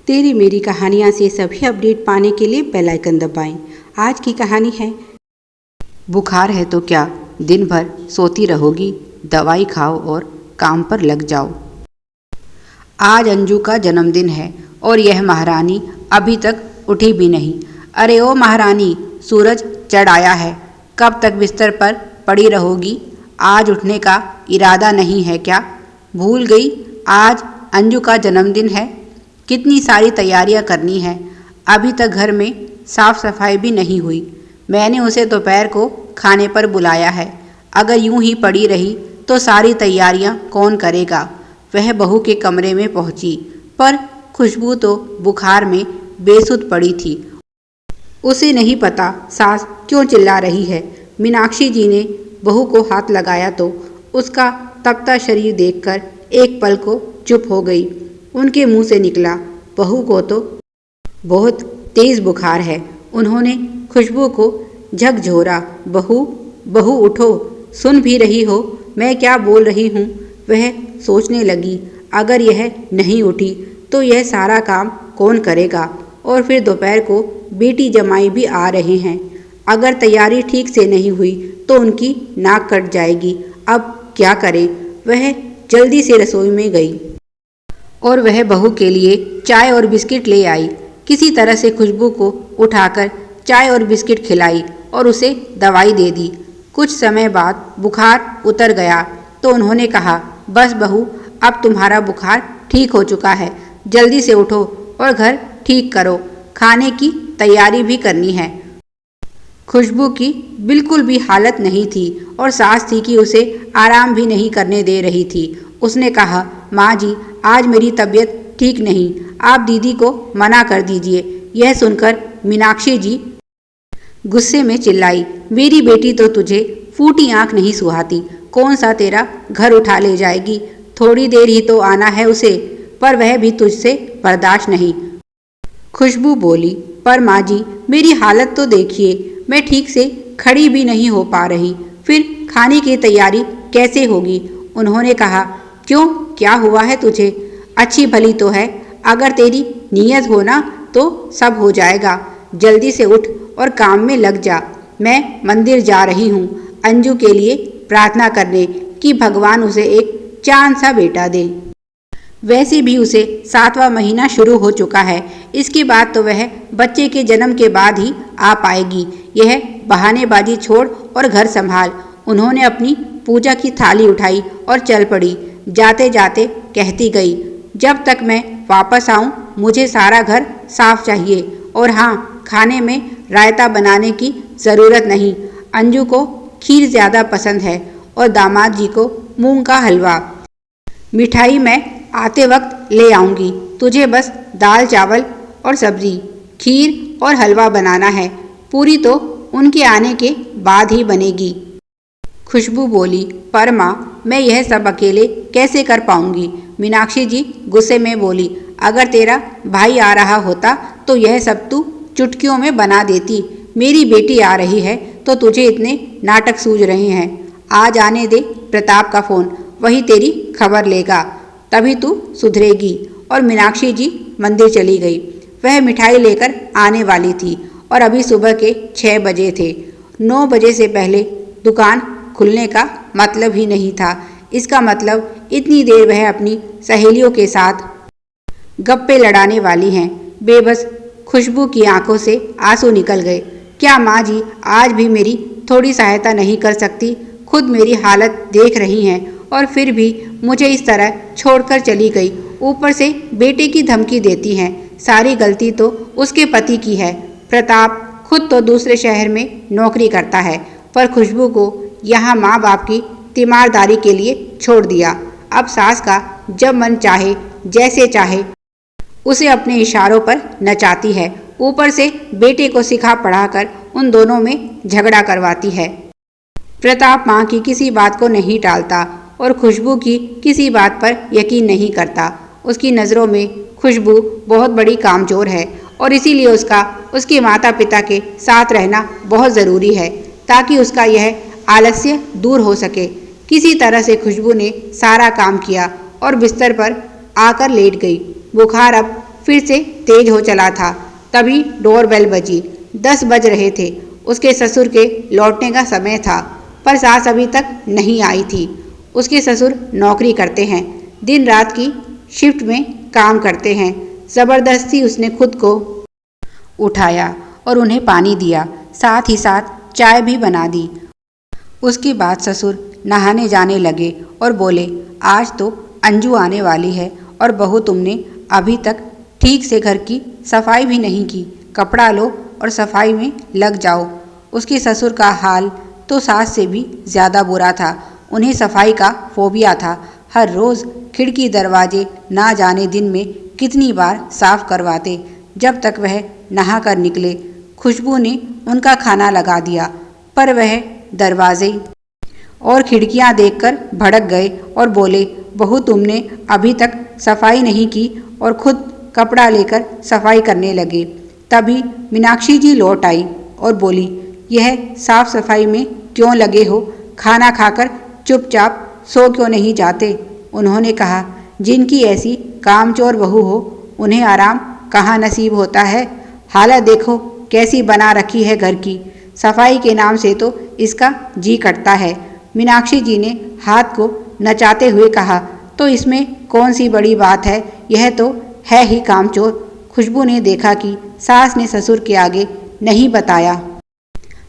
तेरी मेरी कहानियाँ से सभी अपडेट पाने के लिए बेल आइकन दबाएं। आज की कहानी है बुखार है तो क्या दिन भर सोती रहोगी, दवाई खाओ और काम पर लग जाओ। आज अंजू का जन्मदिन है और यह महारानी अभी तक उठी भी नहीं। अरे ओ महारानी, सूरज चढ़ आया है, कब तक बिस्तर पर पड़ी रहोगी? आज उठने का इरादा नहीं है क्या? भूल गई आज अंजू का जन्मदिन है। कितनी सारी तैयारियां करनी है, अभी तक घर में साफ सफाई भी नहीं हुई। मैंने उसे दोपहर को खाने पर बुलाया है, अगर यूं ही पड़ी रही तो सारी तैयारियां कौन करेगा? वह बहू के कमरे में पहुंची, पर खुशबू तो बुखार में बेसुध पड़ी थी। उसे नहीं पता सास क्यों चिल्ला रही है। मीनाक्षी जी ने बहू को हाथ लगाया तो उसका तपता शरीर देखकर एक पल को चुप हो गई। उनके मुंह से निकला, बहू को तो बहुत तेज बुखार है। उन्होंने खुशबू को झकझोरा, बहू बहू उठो, सुन भी रही हो मैं क्या बोल रही हूँ? वह सोचने लगी, अगर यह नहीं उठी तो यह सारा काम कौन करेगा? और फिर दोपहर को बेटी जमाई भी आ रहे हैं, अगर तैयारी ठीक से नहीं हुई तो उनकी नाक कट जाएगी। अब क्या करे? वह जल्दी से रसोई में गई और वह बहू के लिए चाय और बिस्किट ले आई। किसी तरह से खुशबू को उठाकर चाय और बिस्किट खिलाई और उसे दवाई दे दी। कुछ समय बाद बुखार उतर गया तो उन्होंने कहा, बस बहू, अब तुम्हारा बुखार ठीक हो चुका है, जल्दी से उठो और घर ठीक करो, खाने की तैयारी भी करनी है। खुशबू की बिल्कुल भी हालत नहीं थी और सास थी कि उसे आराम भी नहीं करने दे रही थी। उसने कहा, माँ जी, आज मेरी तबीयत ठीक नहीं, आप दीदी को मना कर दीजिए। यह सुनकर मीनाक्षी जी गुस्से में चिल्लाई, मेरी बेटी तो तुझे फूटी आंख नहीं सुहाती, कौन सा तेरा घर उठा ले जाएगी? थोड़ी देर ही तो आना है उसे, पर वह भी तुझसे बर्दाश्त नहीं। खुशबू बोली, पर माँ जी, मेरी हालत तो देखिए, मैं ठीक से खड़ी भी नहीं हो पा रही, फिर खाने की तैयारी कैसे होगी? उन्होंने कहा, क्यों, क्या हुआ है तुझे? अच्छी भली तो है, अगर तेरी नीयत हो ना तो सब हो जाएगा। जल्दी से उठ और काम में लग जा। मैं मंदिर जा रही हूँ अंजू के लिए प्रार्थना करने कि भगवान उसे एक चांद सा बेटा दे। वैसे भी उसे 7वां महीना शुरू हो चुका है, इसके बाद तो वह बच्चे के जन्म के बाद ही आ पाएगी। यह बहानेबाजी छोड़ और घर संभाल। उन्होंने अपनी पूजा की थाली उठाई और चल पड़ी। जाते जाते कहती गई, जब तक मैं वापस आऊं मुझे सारा घर साफ चाहिए, और हाँ, खाने में रायता बनाने की ज़रूरत नहीं। अंजू को खीर ज़्यादा पसंद है और दामाद जी को मूंग का हलवा। मिठाई मैं आते वक्त ले आऊँगी, तुझे बस दाल चावल और सब्ज़ी, खीर और हलवा बनाना है। पूरी तो उनके आने के बाद ही बनेगी। खुशबू बोली, पर माँ, मैं यह सब अकेले कैसे कर पाऊंगी? मीनाक्षी जी गुस्से में बोली, अगर तेरा भाई आ रहा होता तो यह सब तू चुटकियों में बना देती। मेरी बेटी आ रही है तो तुझे इतने नाटक सूझ रहे हैं। आज आने दे प्रताप का फ़ोन, वही तेरी खबर लेगा, तभी तू सुधरेगी। और मीनाक्षी जी मंदिर चली गई। वह मिठाई लेकर आने वाली थी और अभी सुबह के 6 बजे थे। 9 बजे से पहले दुकान खुलने का मतलब ही नहीं था। इसका मतलब इतनी देर वह अपनी सहेलियों के साथ गप्पे लड़ाने वाली हैं। बेबस खुशबू की आंखों से आंसू निकल गए। क्या माँ जी आज भी मेरी थोड़ी सहायता नहीं कर सकती? खुद मेरी हालत देख रही हैं और फिर भी मुझे इस तरह छोड़कर चली गई। ऊपर से बेटे की धमकी देती हैं। सारी गलती तो उसके पति की है। प्रताप खुद तो दूसरे शहर में नौकरी करता है, पर खुशबू को यहाँ माँ बाप की तीमारदारी के लिए छोड़ दिया। अब सास का जब मन चाहे जैसे चाहे उसे अपने इशारों पर नचाती है। ऊपर से बेटे को सिखा पढ़ाकर उन दोनों में झगड़ा करवाती है। प्रताप माँ की किसी बात को नहीं टालता और खुशबू की किसी बात पर यकीन नहीं करता। उसकी नज़रों में खुशबू बहुत बड़ी कामचोर है और इसीलिए उसके माता पिता के साथ रहना बहुत ज़रूरी है, ताकि उसका यह आलस्य दूर हो सके। किसी तरह से खुशबू ने सारा काम किया और बिस्तर पर आकर लेट गई। बुखार अब फिर से तेज हो चला था। तभी डोरबेल बजी। 10 बज रहे थे। उसके ससुर के लौटने का समय था, पर सास अभी तक नहीं आई थी। उसके ससुर नौकरी करते हैं, दिन रात की शिफ्ट में काम करते हैं। ज़बरदस्ती उसने खुद को उठाया और उन्हें पानी दिया, साथ ही साथ चाय भी बना दी। उसके बाद ससुर नहाने जाने लगे और बोले, आज तो अंजू आने वाली है और बहू तुमने अभी तक ठीक से घर की सफाई भी नहीं की। कपड़ा लो और सफाई में लग जाओ। उसके ससुर का हाल तो सास से भी ज़्यादा बुरा था। उन्हें सफाई का फोबिया था। हर रोज़ खिड़की दरवाजे ना जाने दिन में कितनी बार साफ करवाते। जब तक वह नहा कर निकले, खुशबू ने उनका खाना लगा दिया, पर वह दरवाजे और खिड़कियां देखकर भड़क गए और बोले, बहू तुमने अभी तक सफाई नहीं की, और खुद कपड़ा लेकर सफाई करने लगे। तभी मीनाक्षी जी लौट आई और बोली, यह साफ सफाई में क्यों लगे हो? खाना खाकर चुपचाप सो क्यों नहीं जाते? उन्होंने कहा, जिनकी ऐसी कामचोर बहू हो उन्हें आराम कहाँ नसीब होता है। हालत देखो कैसी बना रखी है घर की। सफाई के नाम से तो इसका जी कटता है। मीनाक्षी जी ने हाथ को नचाते हुए कहा, तो इसमें कौन सी बड़ी बात है, यह तो है ही कामचोर। खुशबू ने देखा कि सास ने ससुर के आगे नहीं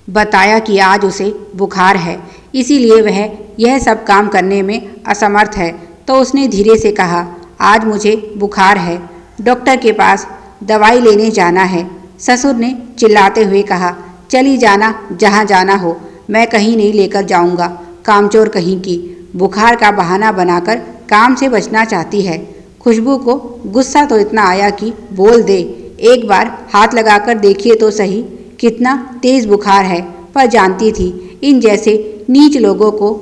बताया कि आज उसे बुखार है, इसीलिए वह यह सब काम करने में असमर्थ है। तो उसने धीरे से कहा, आज मुझे बुखार है, डॉक्टर के पास दवाई लेने जाना है। ससुर ने चिल्लाते हुए कहा, चली जाना जहाँ जाना हो, मैं कहीं नहीं लेकर जाऊँगा। कामचोर कहीं की, बुखार का बहाना बनाकर काम से बचना चाहती है। खुशबू को गुस्सा तो इतना आया कि बोल दे, एक बार हाथ लगाकर देखिए तो सही कितना तेज बुखार है। पर जानती थी इन जैसे नीच लोगों को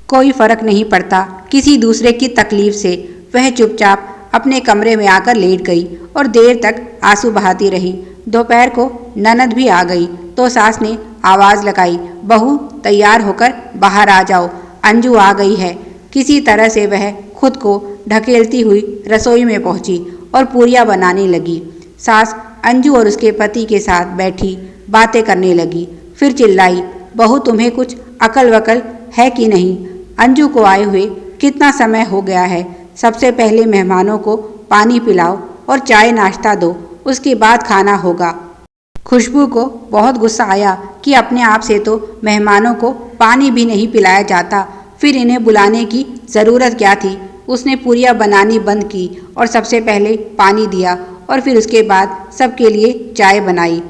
कोई फर्क नहीं पड़ता किसी दूसरे की तकलीफ से। वह चुपचाप अपने कमरे में आकर लेट गई और देर तक आंसू बहाती रही। दोपहर को ननद भी आ गई तो सास ने आवाज़ लगाई, बहू तैयार होकर बाहर आ जाओ, अंजू आ गई है। किसी तरह से वह खुद को ढकेलती हुई रसोई में पहुंची और पूरियां बनाने लगी। सास अंजू और उसके पति के साथ बैठी बातें करने लगी। फिर चिल्लाई, बहू तुम्हें कुछ अकल वकल है कि नहीं? अंजू को आए हुए कितना समय हो गया है। सबसे पहले मेहमानों को पानी पिलाओ और चाय नाश्ता दो, उसके बाद खाना होगा। खुशबू को बहुत गुस्सा आया कि अपने आप से तो मेहमानों को पानी भी नहीं पिलाया जाता, फिर इन्हें बुलाने की ज़रूरत क्या थी। उसने पूरियां बनानी बंद की और सबसे पहले पानी दिया और फिर उसके बाद सबके लिए चाय बनाई।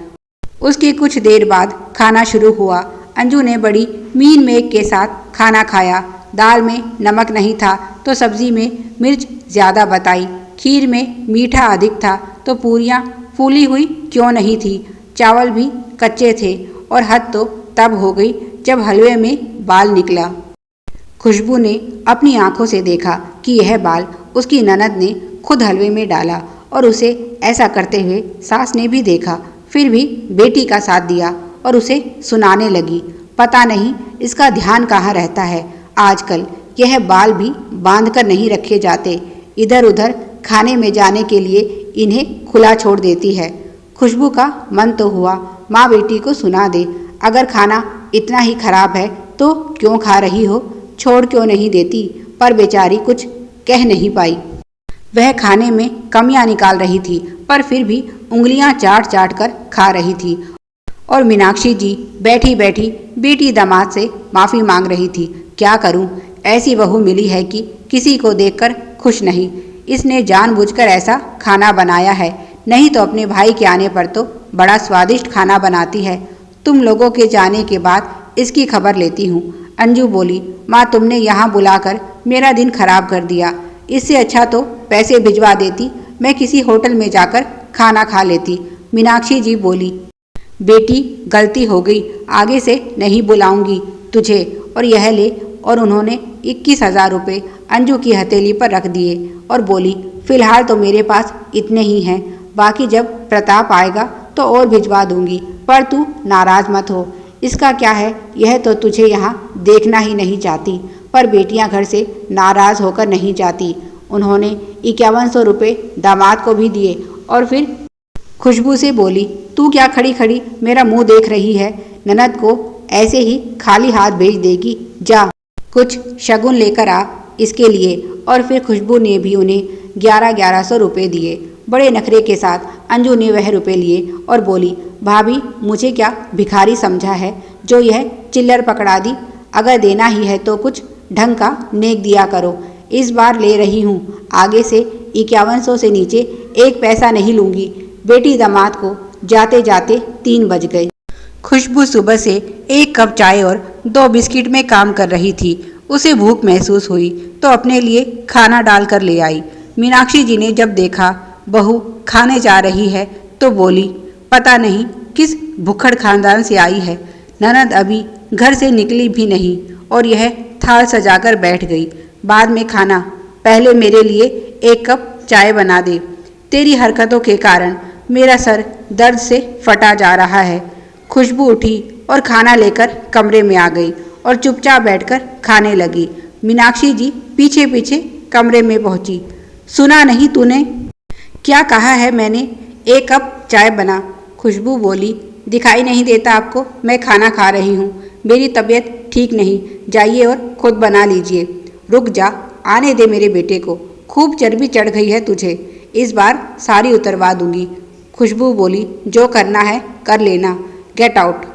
उसके कुछ देर बाद खाना शुरू हुआ। अंजू ने बड़ी मीन मेघ के साथ खाना खाया। दाल में नमक नहीं था तो सब्जी में मिर्च ज़्यादा बताई, खीर में मीठा अधिक था तो पूरियां फूली हुई क्यों नहीं थी। चावल भी कच्चे थे और हद तो तब हो गई जब हलवे में बाल निकला। खुशबू ने अपनी आंखों से देखा कि यह बाल उसकी ननद ने खुद हलवे में डाला और उसे ऐसा करते हुए सास ने भी देखा। फिर भी बेटी का साथ दिया और उसे सुनाने लगी। पता नहीं इसका ध्यान कहाँ रहता है। आजकल यह बाल भी बांध कर नहीं रखे जाते, इधर उधर खाने में जाने के लिए इन्हें खुला छोड़ देती है। खुशबू का मन तो हुआ माँ बेटी को सुना दे, अगर खाना इतना ही खराब है तो क्यों खा रही हो, छोड़ क्यों नहीं देती, पर बेचारी कुछ कह नहीं पाई। वह खाने में कमियां निकाल रही थी पर फिर भी उंगलियां चाट चाट कर खा रही थी और मीनाक्षी जी बैठी बैठी बेटी दामाद से माफ़ी मांग रही थी। क्या करूं, ऐसी बहू मिली है कि किसी को देखकर खुश नहीं। इसने जानबूझकर ऐसा खाना बनाया है, नहीं तो अपने भाई के आने पर तो बड़ा स्वादिष्ट खाना बनाती है। तुम लोगों के जाने के बाद इसकी खबर लेती हूँ। अंजू बोली, माँ तुमने यहाँ बुलाकर मेरा दिन खराब कर दिया। इससे अच्छा तो पैसे भिजवा देती, मैं किसी होटल में जाकर खाना खा लेती। मीनाक्षी जी बोली, बेटी गलती हो गई, आगे से नहीं बुलाऊंगी तुझे, और यह ले। और उन्होंने 21,000 रुपये अंजू की हथेली पर रख दिए और बोली, फिलहाल तो मेरे पास इतने ही हैं, बाकी जब प्रताप आएगा तो और भिजवा दूंगी, पर तू नाराज मत हो। इसका क्या है, यह तो तुझे यहाँ देखना ही नहीं चाहती। पर बेटियां घर से नाराज होकर नहीं जाती। उन्होंने 5100 रुपये दामाद को भी दिए और फिर खुशबू से बोली, तू क्या खड़ी खड़ी मेरा मुंह देख रही है? ननद को ऐसे ही खाली हाथ भेज देगी? जा कुछ शगुन लेकर आ इसके लिए। और फिर खुशबू ने भी उन्हें 1100 रुपये दिए। बड़े नखरे के साथ अंजू ने वह रुपये लिए और बोली, भाभी मुझे क्या भिखारी समझा है जो यह चिल्लर पकड़ा दी? अगर देना ही है तो कुछ ढंग का नेक दिया करो। इस बार ले रही हूँ, आगे से 5100 से नीचे एक पैसा नहीं लूँगी। बेटी दामाद को जाते जाते 3 बज गए। खुशबू सुबह से 1 कप चाय और 2 बिस्किट में काम कर रही थी। उसे भूख महसूस हुई तो अपने लिए खाना डाल कर ले आई। मीनाक्षी जी ने जब देखा बहू खाने जा रही है तो बोली, पता नहीं किस भुक्खड़ खानदान से आई है। ननद अभी घर से निकली भी नहीं और यह थाल सजाकर बैठ गई। बाद में खाना, पहले मेरे लिए 1 कप चाय बना दे। तेरी हरकतों के कारण मेरा सर दर्द से फटा जा रहा है। खुशबू उठी और खाना लेकर कमरे में आ गई और चुपचाप बैठकर खाने लगी। मीनाक्षी जी पीछे पीछे कमरे में पहुंची। सुना नहीं तूने? क्या कहा है मैंने? 1 कप चाय बना। खुशबू बोली, दिखाई नहीं देता आपको मैं खाना खा रही हूँ? मेरी तबीयत ठीक नहीं, जाइए और खुद बना लीजिए। रुक जा, आने दे मेरे बेटे को, खूब चर्बी चढ़ गई है तुझे, इस बार सारी उतरवा दूंगी। खुशबू बोली, जो करना है कर लेना, गेट आउट।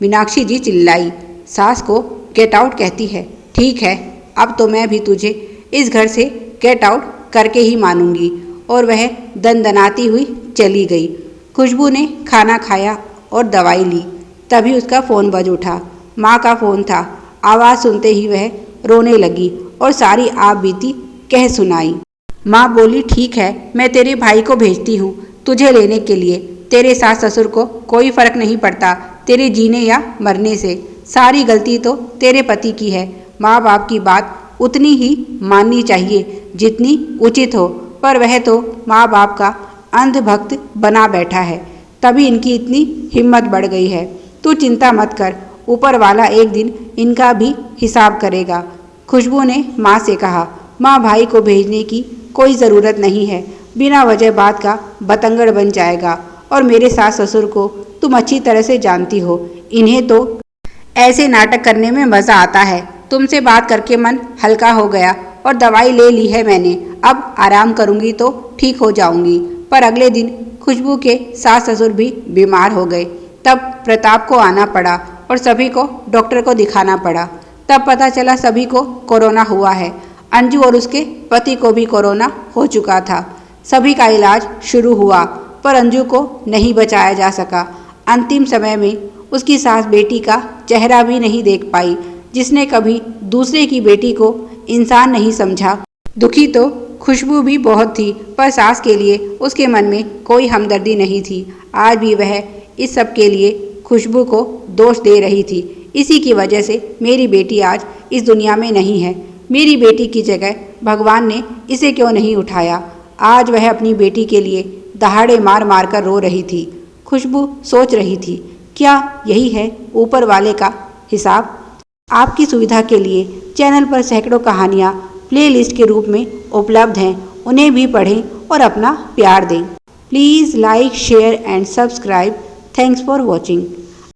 मीनाक्षी जी चिल्लाई, सास को गेट आउट कहती है? ठीक है, अब तो मैं भी तुझे इस घर से गेट आउट करके ही मानूंगी। और वह दनदनाती हुई चली गई। खुशबू ने खाना खाया और दवाई ली। तभी उसका फ़ोन बज उठा। माँ का फ़ोन था। आवाज़ सुनते ही वह रोने लगी और सारी आप बीती कह सुनाई। माँ बोली, ठीक है, मैं तेरे भाई को भेजती हूँ तुझे लेने के लिए। तेरे सास ससुर को कोई फ़र्क नहीं पड़ता तेरे जीने या मरने से। सारी गलती तो तेरे पति की है। माँ बाप की बात उतनी ही माननी चाहिए जितनी उचित हो, पर वह तो माँ बाप का अंधभक्त बना बैठा है, तभी इनकी इतनी हिम्मत बढ़ गई है। तू चिंता मत कर, ऊपर वाला एक दिन इनका भी हिसाब करेगा। खुशबू ने माँ से कहा, माँ भाई को भेजने की कोई ज़रूरत नहीं है, बिना वजह बात का बतंगड़ बन जाएगा। और मेरे सास ससुर को तुम अच्छी तरह से जानती हो, इन्हें तो ऐसे नाटक करने में मज़ा आता है। तुमसे बात करके मन हल्का हो गया और दवाई ले ली है मैंने, अब आराम करूँगी तो ठीक हो जाऊँगी। पर अगले दिन खुशबू के सास ससुर भी बीमार हो गए। तब प्रताप को आना पड़ा और सभी को डॉक्टर को दिखाना पड़ा। तब पता चला सभी को कोरोना हुआ है। अंजू और उसके पति को भी कोरोना हो चुका था। सभी का इलाज शुरू हुआ पर अंजू को नहीं बचाया जा सका। अंतिम समय में उसकी सास बेटी का चेहरा भी नहीं देख पाई। जिसने कभी दूसरे की बेटी को इंसान नहीं समझा। दुखी तो खुशबू भी बहुत थी, पर सास के लिए उसके मन में कोई हमदर्दी नहीं थी। आज भी वह इस सब के लिए खुशबू को दोष दे रही थी। इसी की वजह से मेरी बेटी आज इस दुनिया में नहीं है। मेरी बेटी की जगह भगवान ने इसे क्यों नहीं उठाया? आज वह अपनी बेटी के लिए दहाड़े मार मार कर रो रही थी। खुशबू सोच रही थी, क्या यही है ऊपर वाले का हिसाब? आपकी सुविधा के लिए चैनल पर सैकड़ों कहानियाँ प्लेलिस्ट के रूप में उपलब्ध हैं, उन्हें भी पढ़ें और अपना प्यार दें। Please like, share and subscribe. Thanks for watching.